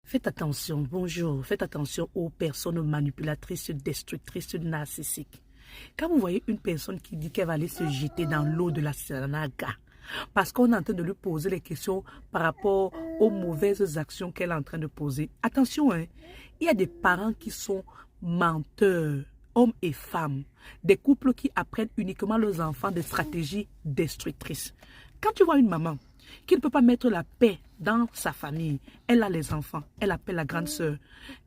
Faites attention, bonjour, faites attention aux personnes manipulatrices, destructrices, narcissiques. Quand vous voyez une personne qui dit qu'elle va aller se jeter dans l'eau de la Sanaga, parce qu'on est en train de lui poser les questions par rapport aux mauvaises actions qu'elle est en train de poser. Attention, hein, il y a des parents qui sont menteurs, hommes et femmes, des couples qui apprennent uniquement leurs enfants des stratégies destructrices. Quand tu vois une maman qui ne peut pas mettre la paix dans sa famille, elle a les enfants, elle appelle la grande sœur,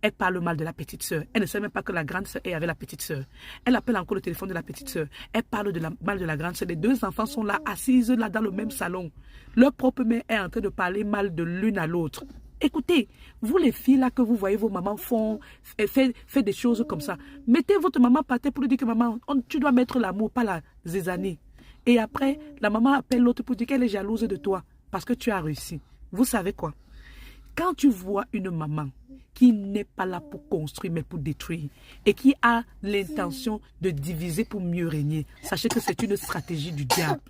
elle parle mal de la petite sœur, elle ne sait même pas que la grande sœur est avec la petite sœur, elle appelle encore le téléphone de la petite sœur, elle parle mal de la grande sœur, les deux enfants sont là, assises là dans le même salon, leur propre mère est en train de parler mal de l'une à l'autre. Écoutez, vous les filles là que vous voyez vos mamans fait des choses comme ça, mettez votre maman par terre pour lui dire que maman, tu dois mettre l'amour, pas la zézanie. Et après, la maman appelle l'autre pour dire qu'elle est jalouse de toi parce que tu as réussi. Vous savez quoi? Quand tu vois une maman qui n'est pas là pour construire mais pour détruire et qui a l'intention de diviser pour mieux régner, sachez que c'est une stratégie du diable.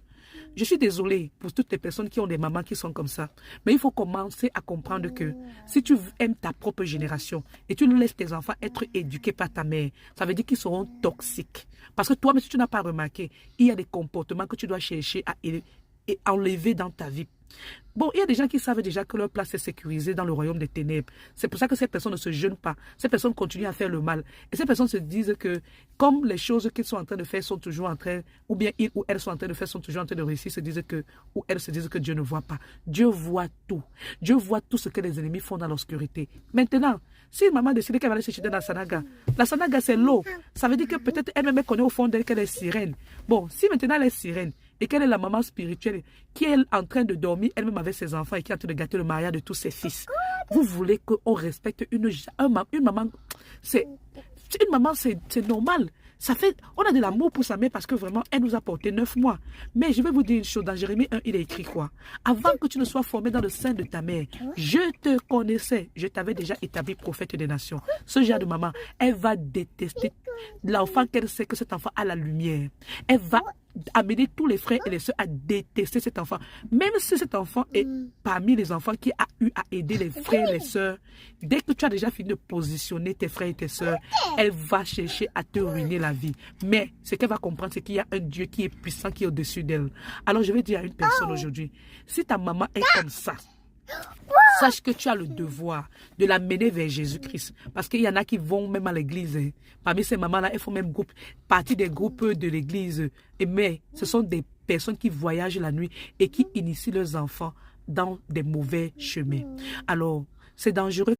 Je suis désolée pour toutes les personnes qui ont des mamans qui sont comme ça. Mais il faut commencer à comprendre que si tu aimes ta propre génération et tu laisses tes enfants être éduqués par ta mère, ça veut dire qu'ils seront toxiques. Parce que toi, même si tu n'as pas remarqué, il y a des comportements que tu dois chercher à enlever dans ta vie. Bon, il y a des gens qui savent déjà que leur place est sécurisée dans le royaume des ténèbres. C'est pour ça que ces personnes ne se jeûnent pas. Ces personnes continuent à faire le mal. Et ces personnes se disent que comme les choses qu'ils sont en train de faire sont toujours en train, ou bien ils ou elles sont en train de faire sont toujours en train de réussir, ou elles se disent que Dieu ne voit pas. Dieu voit tout. Dieu voit tout ce que les ennemis font dans l'obscurité. Maintenant, si maman décide qu'elle va aller se jeter dans la Sanaga c'est l'eau. Ça veut dire que peut-être elle-même connaît au fond d'elle qu'elle est sirène. Bon, si maintenant elle est sirène, et qu'elle est la maman spirituelle qui est en train de dormir elle-même avec ses enfants et qui est en train de gâter le mariage de tous ses fils. Vous voulez qu'on respecte une maman, une maman, c'est normal. Ça fait, on a de l'amour pour sa mère parce que vraiment, elle nous a porté 9 mois. Mais je vais vous dire une chose, dans Jérémie 1, il est écrit quoi? Avant que tu ne sois formé dans le sein de ta mère, je te connaissais, je t'avais déjà établi prophète des nations. Ce genre de maman, elle va détester l'enfant qu'elle sait que cet enfant a la lumière. Elle va amener tous les frères et les sœurs à détester cet enfant. Même si cet enfant est parmi les enfants qui a eu à aider les frères et les sœurs, dès que tu as déjà fini de positionner tes frères et tes sœurs, elle va chercher à te ruiner la vie. Mais ce qu'elle va comprendre, c'est qu'il y a un Dieu qui est puissant, qui est au-dessus d'elle. Alors je vais dire à une personne aujourd'hui, si ta maman est comme ça, sache que tu as le devoir de l'amener vers Jésus-Christ. Parce qu'il y en a qui vont même à l'église. Hein. Parmi ces mamans-là, elles font même partie des groupes de l'église. Mais ce sont des personnes qui voyagent la nuit et qui initient leurs enfants dans des mauvais chemins. Alors, c'est dangereux.